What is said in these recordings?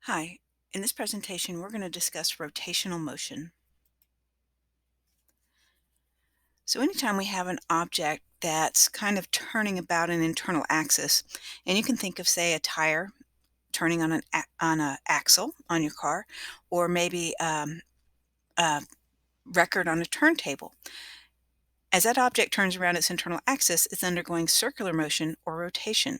Hi, in this presentation, we're going to discuss rotational motion. So anytime we have an object that's kind of turning about an internal axis, and you can think of, say, a tire turning on on a axle on your car, or maybe a record on a turntable. As that object turns around its internal axis, it's undergoing circular motion or rotation.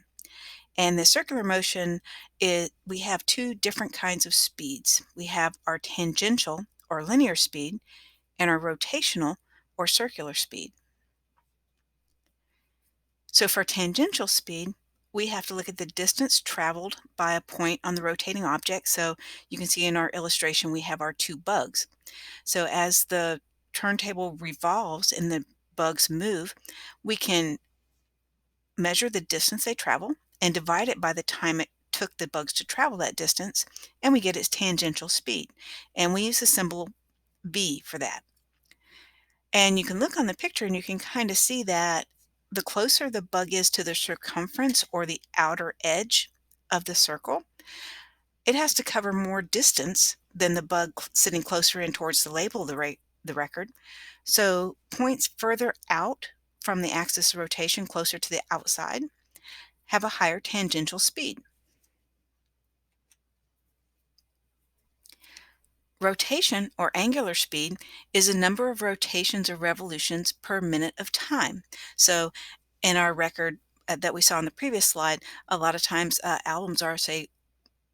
And the circular motion is we have two different kinds of speeds. We have our tangential or linear speed and our rotational or circular speed. So for tangential speed, we have to look at the distance traveled by a point on the rotating object. So you can see in our illustration, we have our two bugs. So as the turntable revolves and the bugs move, we can measure the distance they travel and divide it by the time it took the bugs to travel that distance, and we get its tangential speed. And we use the symbol V for that. And you can look on the picture and you can kind of see that the closer the bug is to the circumference or the outer edge of the circle, it has to cover more distance than the bug sitting closer in towards the label of the record. So points further out from the axis of rotation, closer to the outside, have a higher tangential speed. Rotation, or angular speed, is a number of rotations or revolutions per minute of time. So in our record that we saw in the previous slide, a lot of times albums are, say,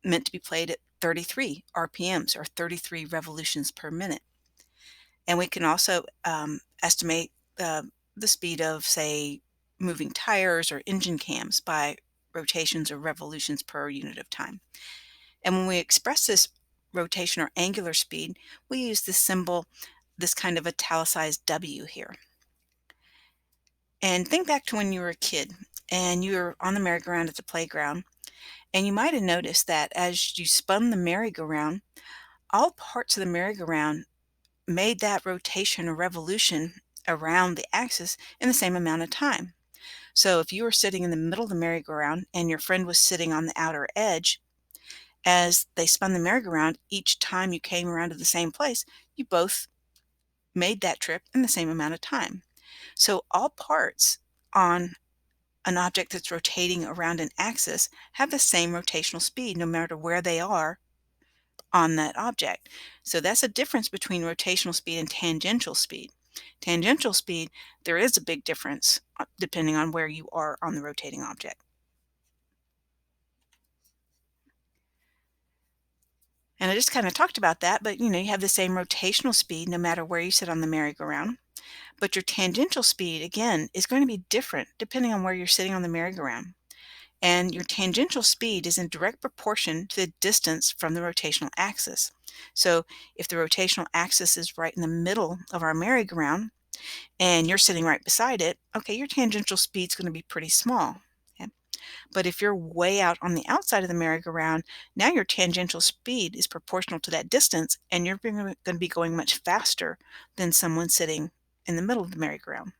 meant to be played at 33 RPMs or 33 revolutions per minute. And we can also estimate the speed of, say, moving tires or engine cams by rotations or revolutions per unit of time. And when we express this rotation or angular speed, we use this symbol, this kind of italicized W here. And think back to when you were a kid and you were on the merry-go-round at the playground, and you might have noticed that as you spun the merry-go-round, all parts of the merry-go-round made that rotation or revolution around the axis in the same amount of time. So if you were sitting in the middle of the merry-go-round and your friend was sitting on the outer edge, as they spun the merry-go-round, each time you came around to the same place, you both made that trip in the same amount of time. So all parts on an object that's rotating around an axis have the same rotational speed no matter where they are on that object. So that's a difference between rotational speed and tangential speed. Tangential speed, there is a big difference depending on where you are on the rotating object. And I just kind of talked about that, but you have the same rotational speed no matter where you sit on the merry-go-round. But your tangential speed, again, is going to be different depending on where you're sitting on the merry-go-round. And your tangential speed is in direct proportion to the distance from the rotational axis. So if the rotational axis is right in the middle of our merry-go-round and you're sitting right beside it, okay, your tangential speed is going to be pretty small. Okay? But if you're way out on the outside of the merry-go-round, now your tangential speed is proportional to that distance, and you're going to be going much faster than someone sitting in the middle of the merry-go-round.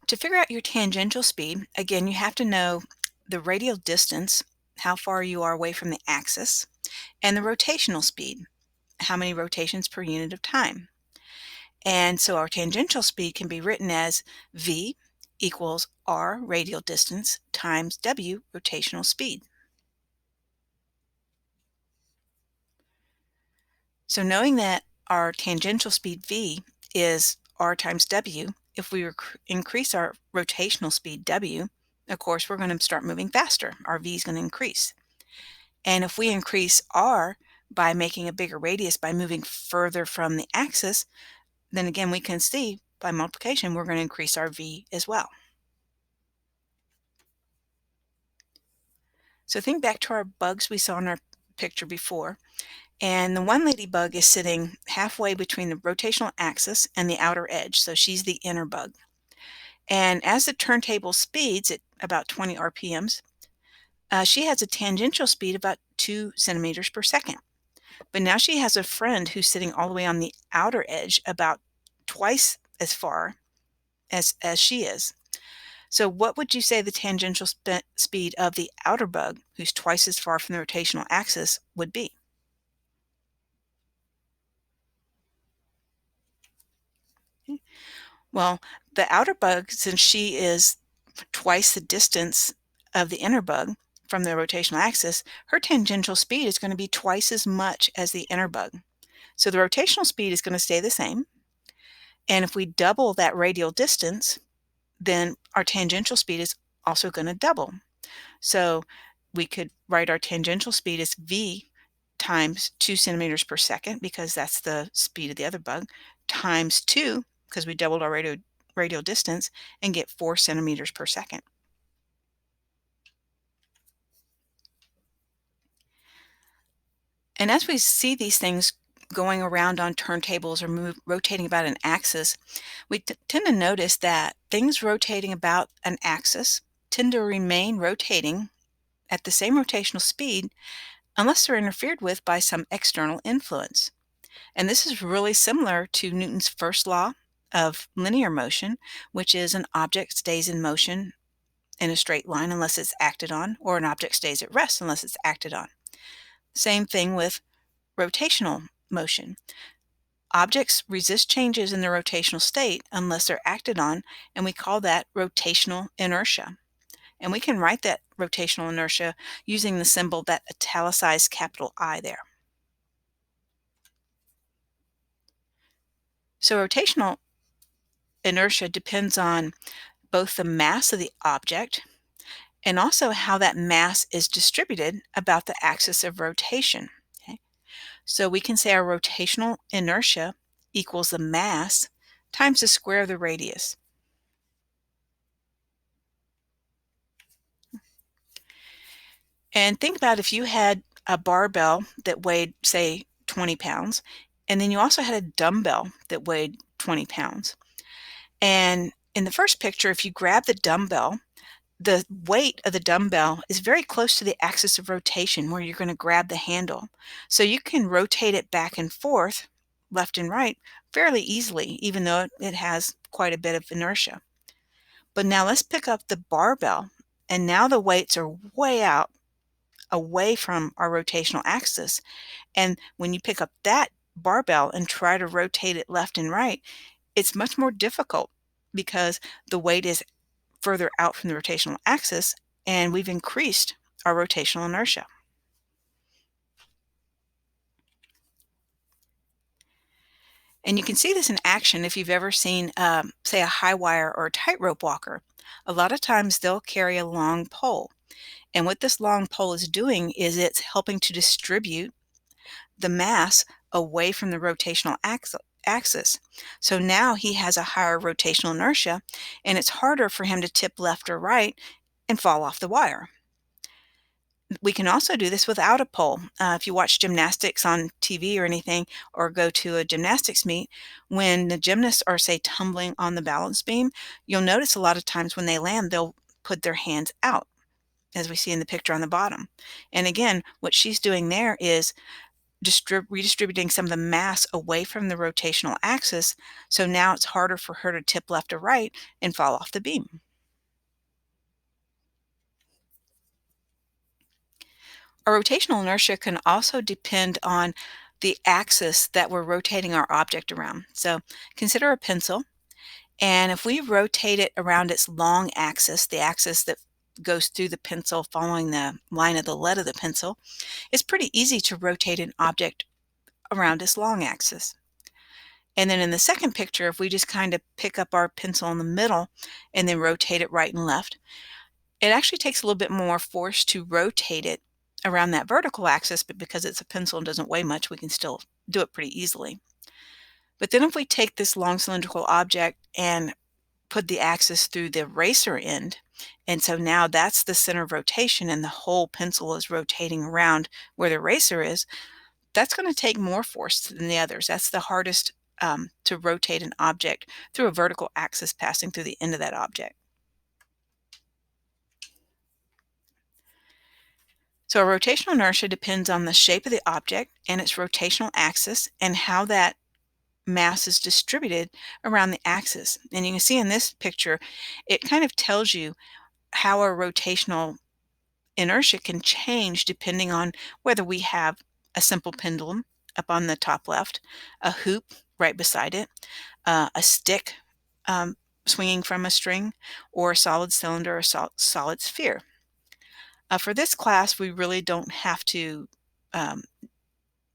To figure out your tangential speed, again, you have to know the radial distance, how far you are away from the axis, and the rotational speed, how many rotations per unit of time. And so our tangential speed can be written as V equals R radial distance times W rotational speed. So knowing that our tangential speed V is R times W, if we increase our rotational speed W, of course, we're going to start moving faster. Our V is going to increase. And if we increase R by making a bigger radius by moving further from the axis, then again, we can see by multiplication, we're going to increase our V as well. So think back to our bugs we saw in our picture before. And the one ladybug is sitting halfway between the rotational axis and the outer edge. So she's the inner bug. And as the turntable speeds at about 20 RPMs, she has a tangential speed about 2 centimeters per second. But now she has a friend who's sitting all the way on the outer edge about twice as far as she is. So what would you say the tangential speed of the outer bug, who's twice as far from the rotational axis, would be? Okay. Well, the outer bug, since she is twice the distance of the inner bug from the rotational axis, her tangential speed is going to be twice as much as the inner bug. So the rotational speed is going to stay the same. And if we double that radial distance, then our tangential speed is also going to double. So we could write our tangential speed as v times 2 centimeters per second, because that's the speed of the other bug, times 2, because we doubled our radial distance, and get 4 centimeters per second. And as we see these things going around on turntables or rotating about an axis, we tend to notice that things rotating about an axis tend to remain rotating at the same rotational speed unless they're interfered with by some external influence. And this is really similar to Newton's first law of linear motion, which is an object stays in motion in a straight line unless it's acted on, or an object stays at rest unless it's acted on. Same thing with rotational motion. Objects resist changes in their rotational state unless they're acted on, and we call that rotational inertia. And we can write that rotational inertia using the symbol, that italicized capital I there. So rotational inertia depends on both the mass of the object and also how that mass is distributed about the axis of rotation. Okay? So we can say our rotational inertia equals the mass times the square of the radius. And think about if you had a barbell that weighed, say, 20 pounds, and then you also had a dumbbell that weighed 20 pounds. And in the first picture, if you grab the dumbbell, the weight of the dumbbell is very close to the axis of rotation where you're going to grab the handle. So you can rotate it back and forth, left and right, fairly easily, even though it has quite a bit of inertia. But now let's pick up the barbell, and now the weights are way out, away from our rotational axis. And when you pick up that barbell and try to rotate it left and right, it's much more difficult because the weight is further out from the rotational axis, and we've increased our rotational inertia. And you can see this in action if you've ever seen, say, a high wire or a tightrope walker. A lot of times they'll carry a long pole. And what this long pole is doing is it's helping to distribute the mass away from the rotational axis. So now he has a higher rotational inertia, and it's harder for him to tip left or right and fall off the wire. We can also do this without a pole. If you watch gymnastics on TV or anything, or go to a gymnastics meet, when the gymnasts are, say, tumbling on the balance beam, you'll notice a lot of times when they land, they'll put their hands out, as we see in the picture on the bottom. And again, what she's doing there is redistributing some of the mass away from the rotational axis, so now it's harder for her to tip left or right and fall off the beam. Our rotational inertia can also depend on the axis that we're rotating our object around. So consider a pencil, and if we rotate it around its long axis, the axis that goes through the pencil following the line of the lead of the pencil, it's pretty easy to rotate an object around its long axis. And then in the second picture, if we just kind of pick up our pencil in the middle and then rotate it right and left, it actually takes a little bit more force to rotate it around that vertical axis, but because it's a pencil and doesn't weigh much, we can still do it pretty easily. But then if we take this long cylindrical object and put the axis through the eraser end, and so now that's the center of rotation and the whole pencil is rotating around where the eraser is, that's going to take more force than the others. That's the hardest to rotate an object through a vertical axis passing through the end of that object. So a rotational inertia depends on the shape of the object and its rotational axis and how that mass is distributed around the axis. And you can see in this picture, it kind of tells you how our rotational inertia can change depending on whether we have a simple pendulum up on the top left, a hoop right beside it, a stick um, swinging from a string, or a solid cylinder or solid sphere. For this class, we really don't have to um,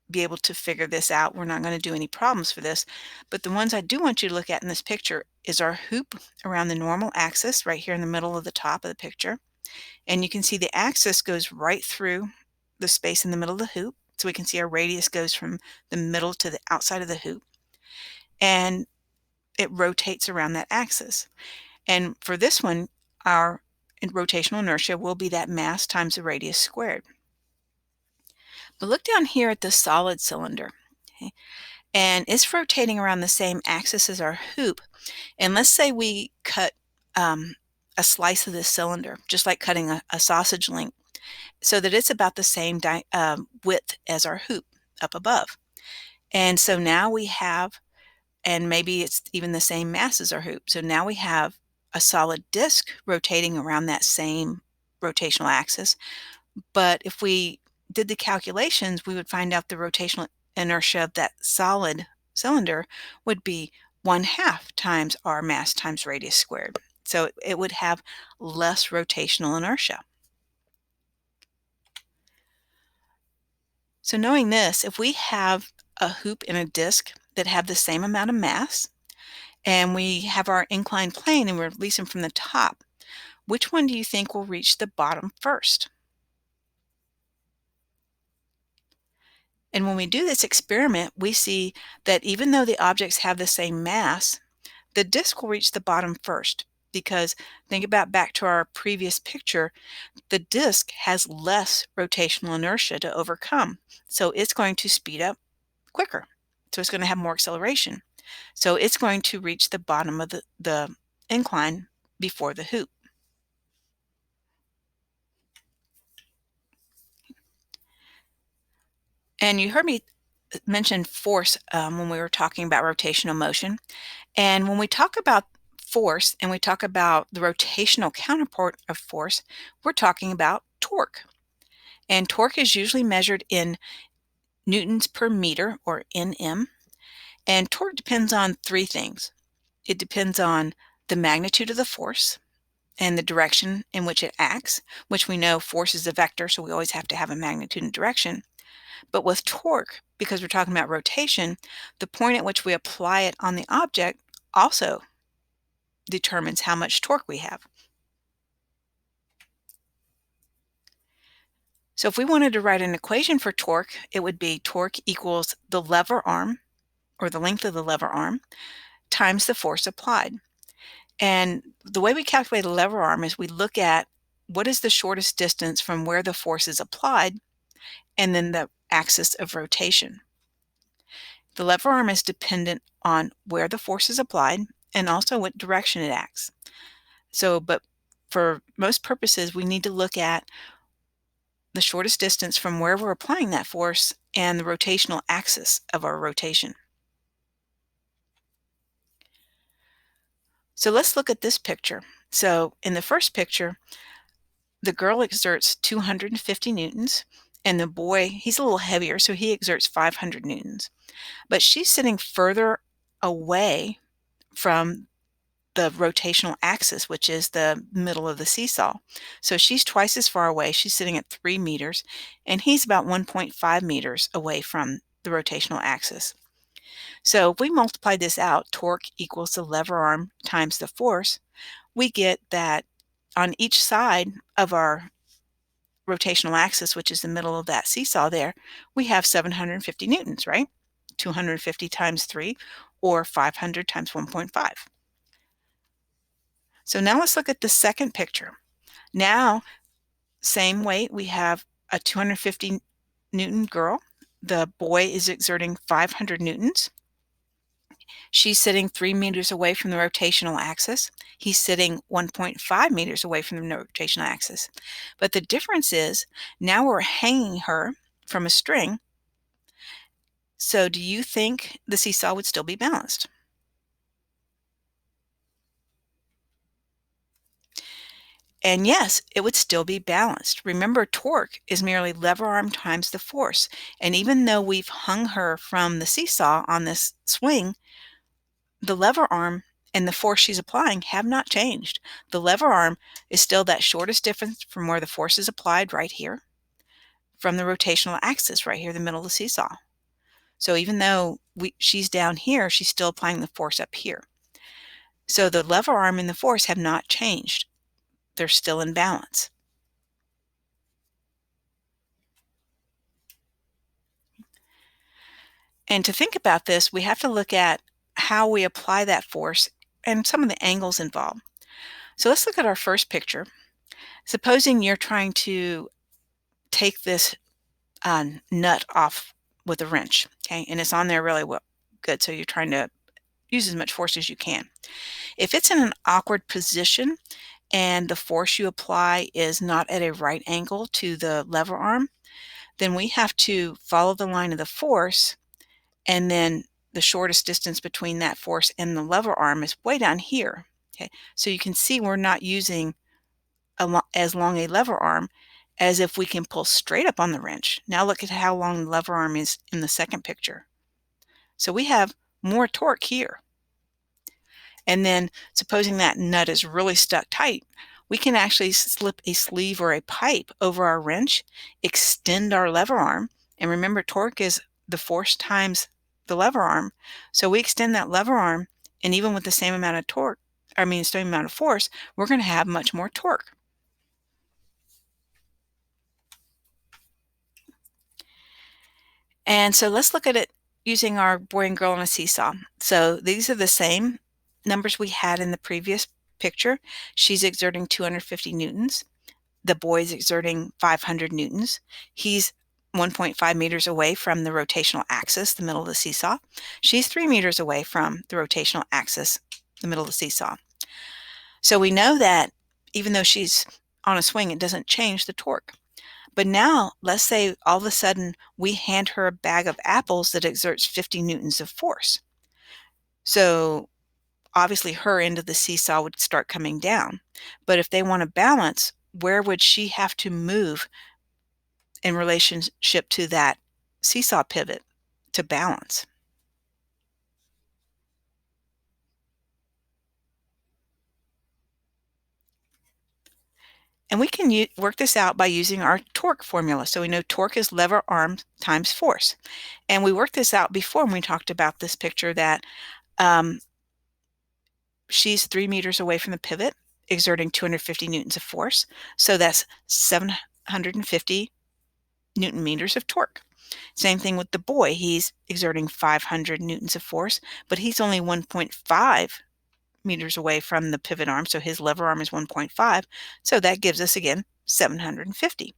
be able to figure this out. We're not going to do any problems for this, but the ones I do want you to look at in this picture is our hoop around the normal axis right here in the middle of the top of the picture. And you can see the axis goes right through the space in the middle of the hoop. So we can see our radius goes from the middle to the outside of the hoop. And it rotates around that axis. And for this one, our rotational inertia will be that mass times the radius squared. But look down here at the solid cylinder. Okay? And it's rotating around the same axis as our hoop. And let's say we cut a slice of this cylinder, just like cutting a sausage link, so that it's about the same width as our hoop up above. And so now we have, and maybe it's even the same mass as our hoop. So now we have a solid disc rotating around that same rotational axis. But if we did the calculations, we would find out the rotational inertia of that solid cylinder would be 1/2 times r mass times radius squared. So it would have less rotational inertia. So knowing this, if we have a hoop and a disc that have the same amount of mass, and we have our inclined plane and we're releasing from the top, which one do you think will reach the bottom first? And when we do this experiment, we see that even though the objects have the same mass, the disk will reach the bottom first, because think about back to our previous picture, the disk has less rotational inertia to overcome. So it's going to speed up quicker. So it's going to have more acceleration. So it's going to reach the bottom of the incline before the hoop. And you heard me mention force when we were talking about rotational motion. And when we talk about force and we talk about the rotational counterpart of force, we're talking about torque. And torque is usually measured in newtons per meter, or Nm. And torque depends on three things. It depends on the magnitude of the force and the direction in which it acts, which we know force is a vector, so we always have to have a magnitude and direction. But with torque, because we're talking about rotation, the point at which we apply it on the object also determines how much torque we have. So if we wanted to write an equation for torque, it would be torque equals the lever arm, or the length of the lever arm, times the force applied. And the way we calculate a lever arm is we look at what is the shortest distance from where the force is applied, and then the axis of rotation. The lever arm is dependent on where the force is applied and also what direction it acts. So, but for most purposes, we need to look at the shortest distance from where we're applying that force and the rotational axis of our rotation. So let's look at this picture. So in the first picture, the girl exerts 250 newtons, and the boy, he's a little heavier, so he exerts 500 newtons. But she's sitting further away from the rotational axis, which is the middle of the seesaw. So she's twice as far away. She's sitting at 3 meters, and he's about 1.5 meters away from the rotational axis. So if we multiply this out, torque equals the lever arm times the force, we get that on each side of our rotational axis, which is the middle of that seesaw there, we have 750 newtons, right? 250 times 3, or 500 times 1.5. So now let's look at the second picture. Now, same weight, we have a 250 Newton girl. The boy is exerting 500 newtons. She's sitting 3 meters away from the rotational axis. He's sitting 1.5 meters away from the rotational axis. But the difference is now we're hanging her from a string, So do you think the seesaw would still be balanced? And yes, it would still be balanced. Remember, torque is merely lever arm times the force. And even though we've hung her from the seesaw on this swing, the lever arm and the force she's applying have not changed. The lever arm is still that shortest distance from where the force is applied right here, from the rotational axis right here, the middle of the seesaw. So even though she's down here, she's still applying the force up here. So the lever arm and the force have not changed. They're still in balance. And to think about this, we have to look at how we apply that force and some of the angles involved. So let's look at our first picture. Supposing you're trying to take this nut off with a wrench, okay, and it's on there really well, good. So you're trying to use as much force as you can. If it's in an awkward position and the force you apply is not at a right angle to the lever arm, then we have to follow the line of the force, and then the shortest distance between that force and the lever arm is way down here. Okay, so you can see we're not using as long a lever arm as if we can pull straight up on the wrench. Now look at how long the lever arm is in the second picture. So we have more torque here. And then supposing that nut is really stuck tight, we can actually slip a sleeve or a pipe over our wrench, extend our lever arm, and remember torque is the force times the lever arm. So we extend that lever arm, and even with the same amount of torque, same amount of force, we're going to have much more torque. And so let's look at it using our boy and girl on a seesaw. So these are the same numbers we had in the previous picture. She's exerting 250 newtons. The boy is exerting 500 newtons. He's 1.5 meters away from the rotational axis, the middle of the seesaw. She's 3 meters away from the rotational axis, the middle of the seesaw. So we know that even though she's on a swing, it doesn't change the torque. But now, let's say all of a sudden we hand her a bag of apples that exerts 50 newtons of force. So obviously her end of the seesaw would start coming down. But if they want to balance, where would she have to move in relationship to that seesaw pivot to balance? And we can work this out by using our torque formula. So we know torque is lever arm times force. And we worked this out before when we talked about this picture that she's 3 meters away from the pivot, exerting 250 newtons of force. So that's 750 newton meters of torque. Same thing with the boy. He's exerting 500 newtons of force, but he's only 1.5 meters away from the pivot arm, so his lever arm is 1.5. So that gives us, again, 750.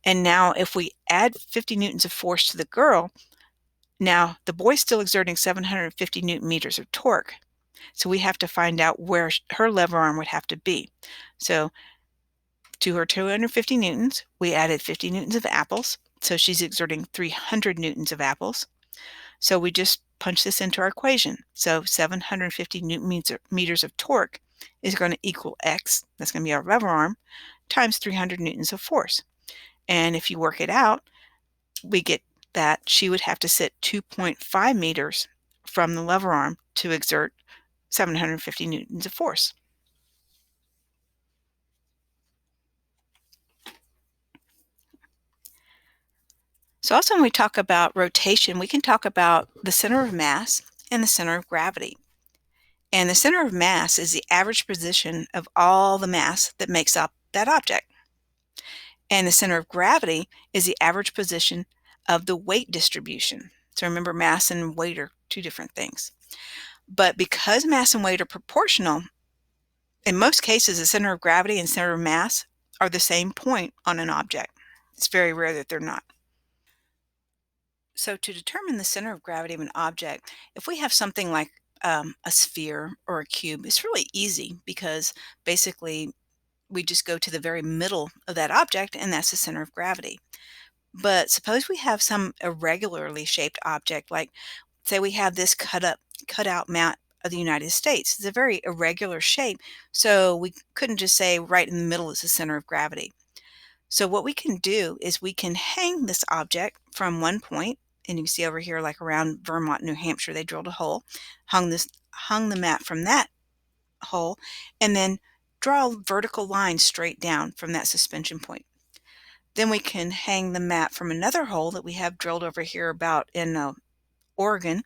And now if we add 50 newtons of force to the girl, now the boy's still exerting 750 newton meters of torque. So we have to find out where her lever arm would have to be. So to her 250 newtons, we added 50 newtons of apples. So she's exerting 300 newtons of apples. So we just punch this into our equation. So 750 newton meters of torque is going to equal X, that's going to be our lever arm, times 300 newtons of force. And if you work it out, we get that she would have to sit 2.5 meters from the lever arm to exert 750 newtons of force. So also when we talk about rotation, we can talk about the center of mass and the center of gravity. And the center of mass is the average position of all the mass that makes up that object. And the center of gravity is the average position of the weight distribution. So remember, mass and weight are two different things. But because mass and weight are proportional, in most cases, the center of gravity and center of mass are the same point on an object. It's very rare that they're not. So to determine the center of gravity of an object, if we have something like a sphere or a cube, it's really easy because basically we just go to the very middle of that object and that's the center of gravity. But suppose we have some irregularly shaped object, like say we have this cut out map of the United States. It's a very irregular shape, so we couldn't just say right in the middle is the center of gravity. So what we can do is we can hang this object from one point, and you can see over here, like around Vermont, New Hampshire, they drilled a hole, hung the map from that hole, and then draw a vertical line straight down from that suspension point. Then we can hang the map from another hole that we have drilled over here about in Oregon,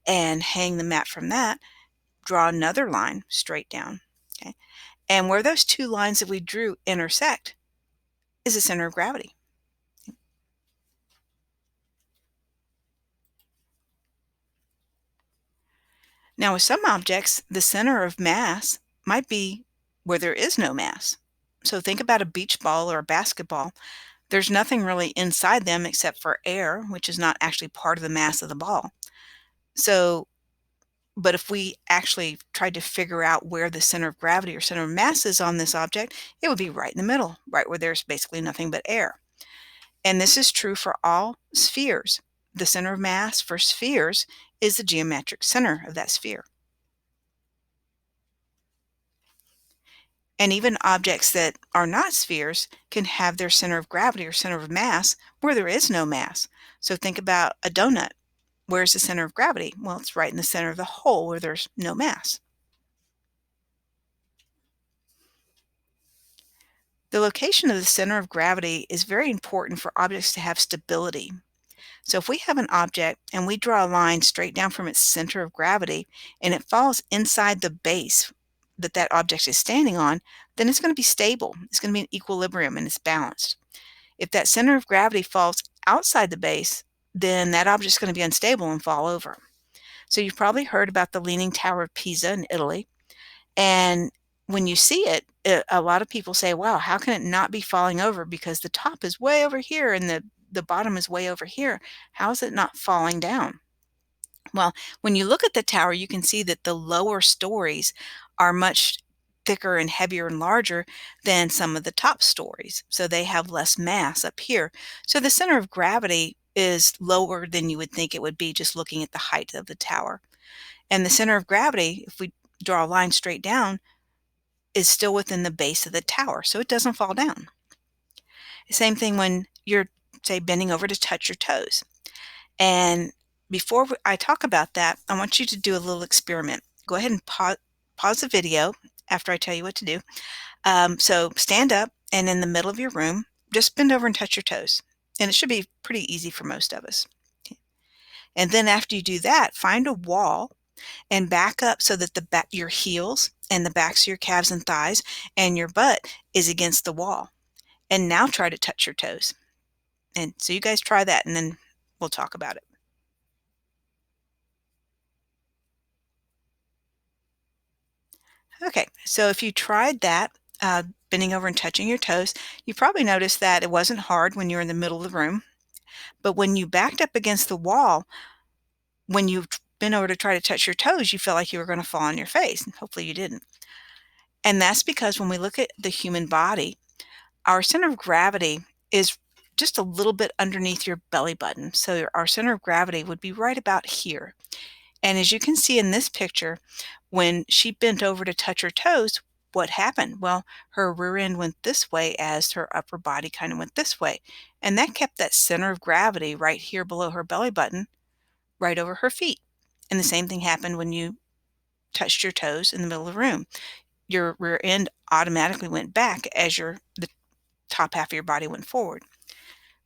and hang the map from that, draw another line straight down. Okay, and where those two lines that we drew intersect is the center of gravity. Now, with some objects, the center of mass might be where there is no mass. So think about a beach ball or a basketball. There's nothing really inside them except for air, which is not actually part of the mass of the ball. So, but if we actually tried to figure out where the center of gravity or center of mass is on this object, it would be right in the middle, right where there's basically nothing but air. And this is true for all spheres. The center of mass for spheres is the geometric center of that sphere. And even objects that are not spheres can have their center of gravity or center of mass where there is no mass. So think about a donut. Where's the center of gravity? Well, it's right in the center of the hole where there's no mass. The location of the center of gravity is very important for objects to have stability. So if we have an object and we draw a line straight down from its center of gravity and it falls inside the base that that object is standing on, then it's going to be stable. It's going to be in equilibrium and it's balanced. If that center of gravity falls outside the base, then that object is going to be unstable and fall over. So you've probably heard about the Leaning Tower of Pisa in Italy. And when you see it, a lot of people say, wow, how can it not be falling over? Because the top is way over here and the bottom is way over here. How is it not falling down? Well, when you look at the tower, you can see that the lower stories are much thicker and heavier and larger than some of the top stories. So they have less mass up here. So the center of gravity is lower than you would think it would be just looking at the height of the tower. And the center of gravity, if we draw a line straight down, is still within the base of the tower, so it doesn't fall down. Same thing when you're, say, bending over to touch your toes. And before I talk about that, I want you to do a little experiment. Go ahead and pause the video after I tell you what to do. So stand up and in the middle of your room, just bend over and touch your toes. And it should be pretty easy for most of us. And then after you do that, find a wall and back up so that your heels and the backs of your calves and thighs and your butt is against the wall. And now try to touch your toes. And so you guys try that and then we'll talk about it. Okay, so if you tried that, bending over and touching your toes, you probably noticed that it wasn't hard when you were in the middle of the room. But when you backed up against the wall, when you bent over to try to touch your toes, you felt like you were going to fall on your face. And hopefully you didn't. And that's because when we look at the human body, our center of gravity is just a little bit underneath your belly button. So our center of gravity would be right about here. And as you can see in this picture, when she bent over to touch her toes, what happened? Well, her rear end went this way as her upper body kind of went this way. And that kept that center of gravity right here below her belly button, right over her feet. And the same thing happened when you touched your toes in the middle of the room. Your rear end automatically went back as the top half of your body went forward.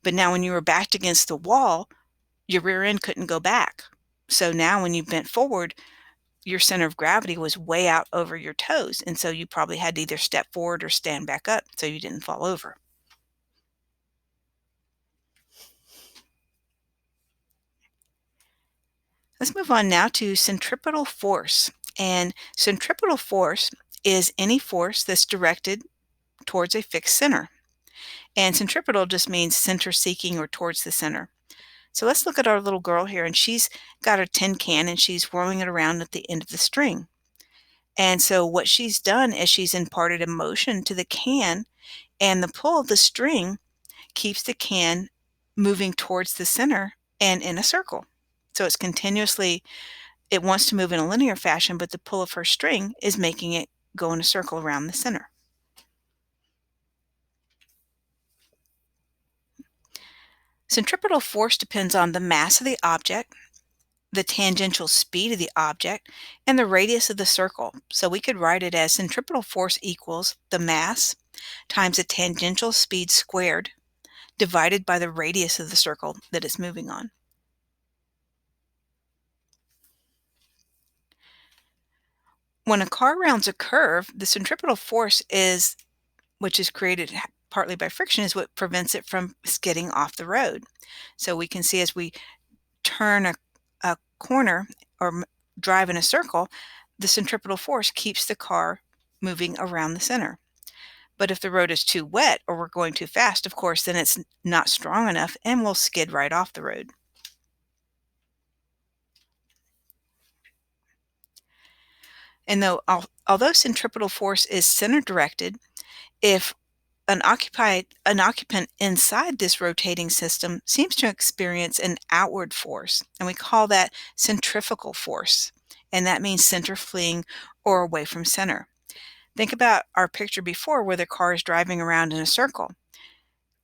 But now when you were backed against the wall, your rear end couldn't go back. So now when you bent forward, your center of gravity was way out over your toes. And so you probably had to either step forward or stand back up so you didn't fall over. Let's move on now to centripetal force. And centripetal force is any force that's directed towards a fixed center. And centripetal just means center seeking or towards the center. So let's look at our little girl here, and she's got her tin can and she's whirling it around at the end of the string. And so what she's done is she's imparted a motion to the can, and the pull of the string keeps the can moving towards the center and in a circle. So it's continuously, it wants to move in a linear fashion, but the pull of her string is making it go in a circle around the center. Centripetal force depends on the mass of the object, the tangential speed of the object, and the radius of the circle. So we could write it as centripetal force equals the mass times the tangential speed squared divided by the radius of the circle that it's moving on. When a car rounds a curve, the centripetal force is, which is created partly by friction, is what prevents it from skidding off the road. So we can see as we turn a corner or drive in a circle, the centripetal force keeps the car moving around the center. But if the road is too wet or we're going too fast, of course, then it's not strong enough and we'll skid right off the road. And although centripetal force is center directed, if an occupant inside this rotating system seems to experience an outward force, and we call that centrifugal force, and that means center fleeing or away from center. Think about our picture before where the car is driving around in a circle.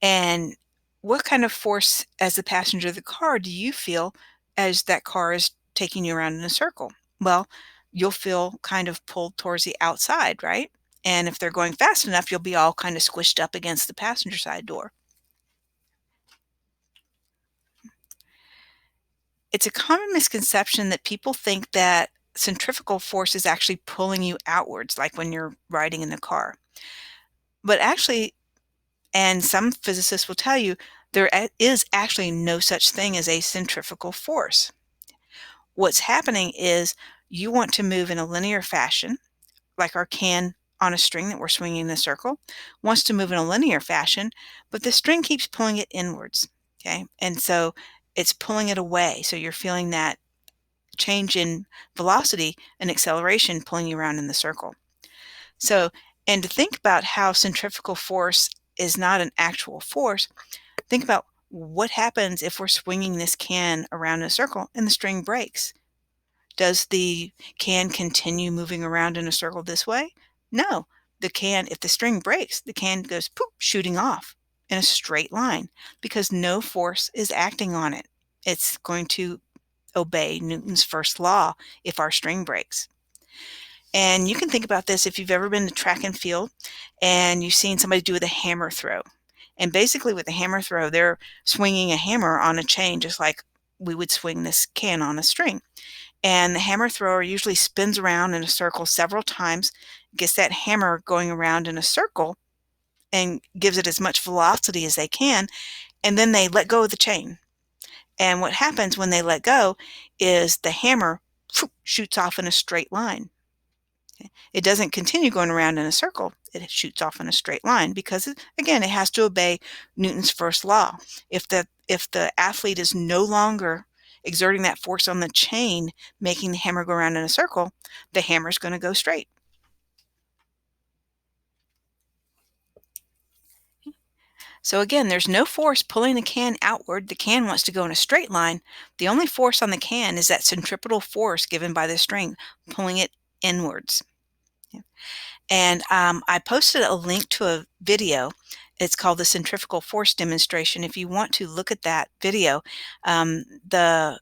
And what kind of force as the passenger of the car do you feel as that car is taking you around in a circle? Well, you'll feel kind of pulled towards the outside, right? And if they're going fast enough, you'll be all kind of squished up against the passenger side door. It's a common misconception that people think that centrifugal force is actually pulling you outwards, like when you're riding in the car. But actually, and some physicists will tell you, is actually no such thing as a centrifugal force. What's happening is you want to move in a linear fashion, like our can on a string that we're swinging in a circle, wants to move in a linear fashion, but the string keeps pulling it inwards, okay? And so it's pulling it away. So you're feeling that change in velocity and acceleration pulling you around in the circle. So, and to think about how centrifugal force is not an actual force, think about what happens if we're swinging this can around in a circle and the string breaks. Does the can continue moving around in a circle this way? No. The can, if the string breaks, the can goes poof, shooting off in a straight line because no force is acting on it. It's going to obey Newton's first law if our string breaks. And you can think about this if you've ever been to track and field and you've seen somebody do the hammer throw. And basically with the hammer throw, they're swinging a hammer on a chain just like we would swing this can on a string. And the hammer thrower usually spins around in a circle several times, gets that hammer going around in a circle and gives it as much velocity as they can, and then they let go of the chain. And what happens when they let go is the hammer shoots off in a straight line. It doesn't continue going around in a circle. It shoots off in a straight line because, again, it has to obey Newton's first law. If the athlete is no longer exerting that force on the chain, making the hammer go around in a circle, the hammer is going to go straight. So again, there's no force pulling the can outward. The can wants to go in a straight line. The only force on the can is that centripetal force given by the string, pulling it inwards. And I posted a link to a video. It's called the centrifugal force demonstration. If you want to look at that video, the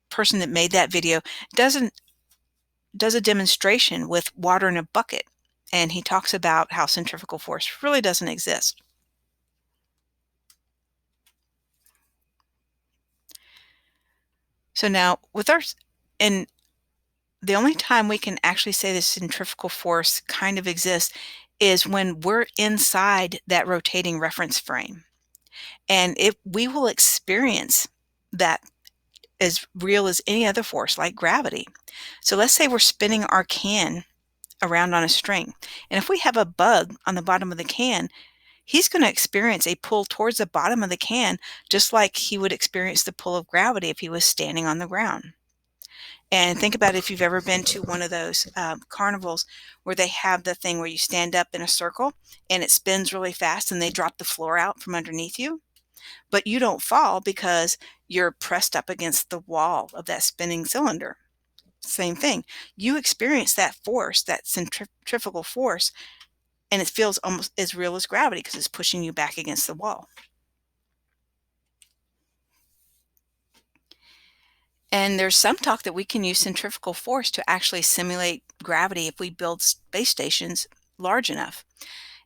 person that made that video does a demonstration with water in a bucket, and he talks about how centrifugal force really doesn't exist. So now and the only time we can actually say the centrifugal force kind of exists is when we're inside that rotating reference frame. And we will experience that as real as any other force, like gravity. So let's say we're spinning our can around on a string. And if we have a bug on the bottom of the can, he's going to experience a pull towards the bottom of the can, just like he would experience the pull of gravity if he was standing on the ground. And think about if you've ever been to one of those carnivals where they have the thing where you stand up in a circle and it spins really fast and they drop the floor out from underneath you. but you don't fall because you're pressed up against the wall of that spinning cylinder. Same thing. You experience that force, that centrifugal force, and it feels almost as real as gravity because it's pushing you back against the wall. And there's some talk that we can use centrifugal force to actually simulate gravity if we build space stations large enough.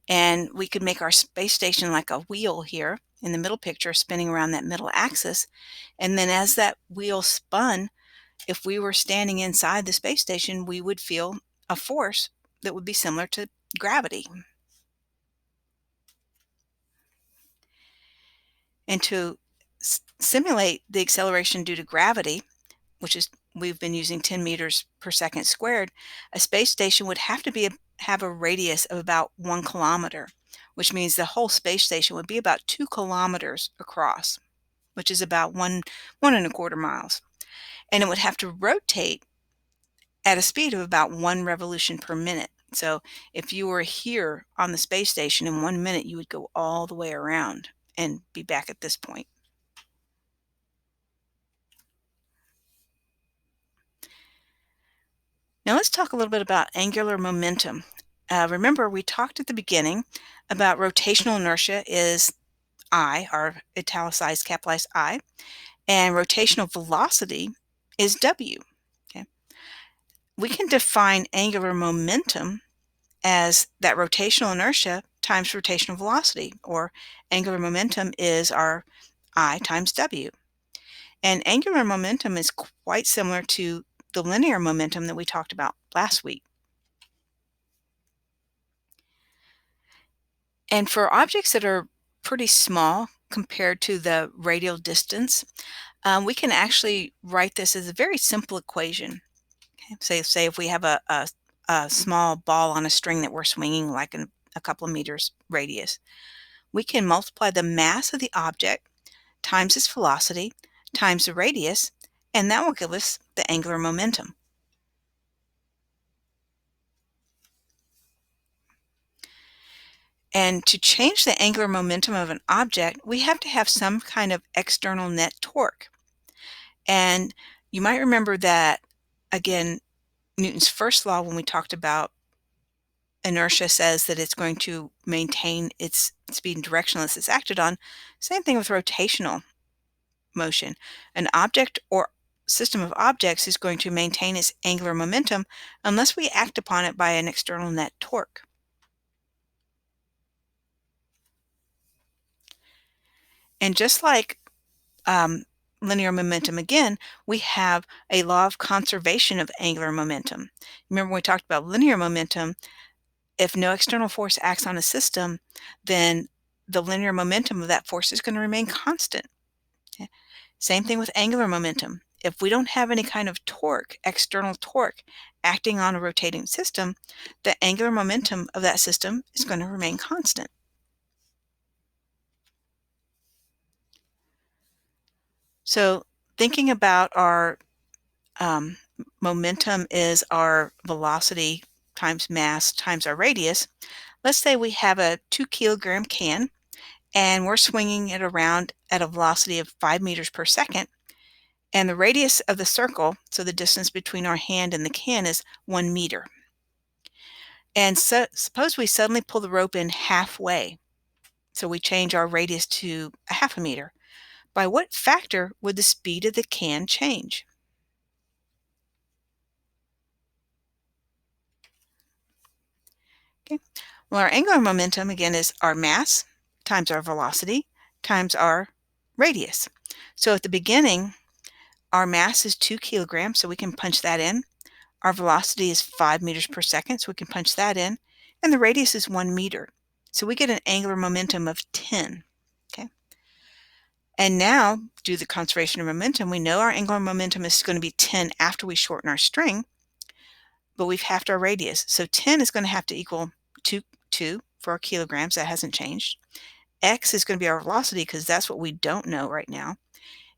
And we could make our space station like a wheel here in the middle picture, spinning around that middle axis. And then as that wheel spun, if we were standing inside the space station, we would feel a force that would be similar to gravity. And to simulate the acceleration due to gravity, which is we've been using 10 meters per second squared, a space station would have to have a radius of about 1 kilometer, which means the whole space station would be about 2 kilometers across, which is about 1.25 miles. And it would have to rotate at a speed of about 1 revolution per minute. So if you were here on the space station in 1 minute, you would go all the way around and be back at this point. Now let's talk a little bit about angular momentum. Remember, we talked at the beginning about rotational inertia is I, our italicized capitalized I, and rotational velocity is W. Okay? We can define angular momentum as that rotational inertia times rotational velocity, or angular momentum is our I times W. And angular momentum is quite similar to the linear momentum that we talked about last week. And for objects that are pretty small compared to the radial distance, we can actually write this as a very simple equation. Okay? Say if we have a small ball on a string that we're swinging like in a couple of meters radius, we can multiply the mass of the object times its velocity times the radius, and that will give us the angular momentum. And to change the angular momentum of an object, we have to have some kind of external net torque. And you might remember that, again, Newton's first law, when we talked about inertia, says that it's going to maintain its speed and direction unless it's acted on. Same thing with rotational motion. An object or system of objects is going to maintain its angular momentum unless we act upon it by an external net torque. And just like linear momentum, again, we have a law of conservation of angular momentum. Remember when we talked about linear momentum, if no external force acts on a system, then the linear momentum of that force is going to remain constant. Okay? Same thing with angular momentum. If we don't have any kind of torque, external torque, acting on a rotating system, the angular momentum of that system is going to remain constant. So thinking about our momentum is our velocity times mass times our radius. Let's say we have a 2-kilogram can and we're swinging it around at a velocity of 5 meters per second. And the radius of the circle, so the distance between our hand and the can, is 1 meter. And so suppose we suddenly pull the rope in halfway. So we change our radius to a half a meter. By what factor would the speed of the can change? Okay. Well, our angular momentum, again, is our mass times our velocity times our radius. So at the beginning, our mass is 2 kilograms, so we can punch that in. Our velocity is 5 meters per second, so we can punch that in. And the radius is 1 meter. So we get an angular momentum of 10. Okay. And now, due to the conservation of momentum, we know our angular momentum is going to be 10 after we shorten our string, but we've halved our radius. So 10 is going to have to equal 2 for our kilograms. That hasn't changed. X is going to be our velocity because that's what we don't know right now.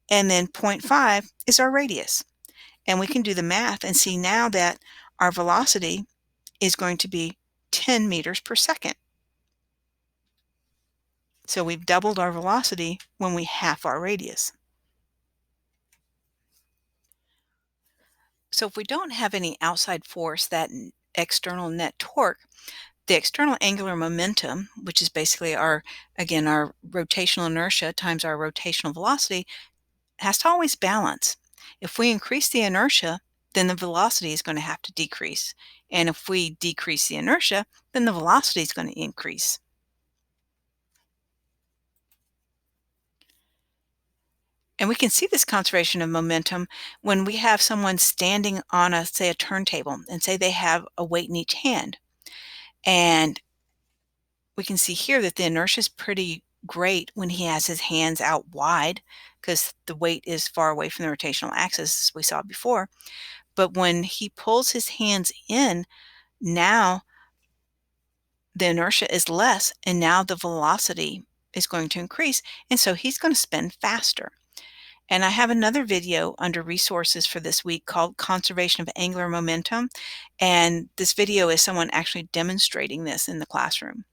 And then 0.5 is our radius. And we can do the math and see now that our velocity is going to be 10 meters per second. So we've doubled our velocity when we half our radius. So if we don't have any outside force, that external net torque, the external angular momentum, which is basically our, again, our rotational inertia times our rotational velocity, has to always balance. If we increase the inertia, then the velocity is going to have to decrease. And if we decrease the inertia, then the velocity is going to increase. And we can see this conservation of momentum when we have someone standing on a, say, a turntable, and say they have a weight in each hand. And we can see here that the inertia is pretty great when he has his hands out wide because the weight is far away from the rotational axis, as we saw before. But when he pulls his hands in, now the inertia is less, and now the velocity is going to increase, and so he's going to spin faster. And I have another video under resources for this week called Conservation of Angular Momentum, and this video is someone actually demonstrating this in the classroom.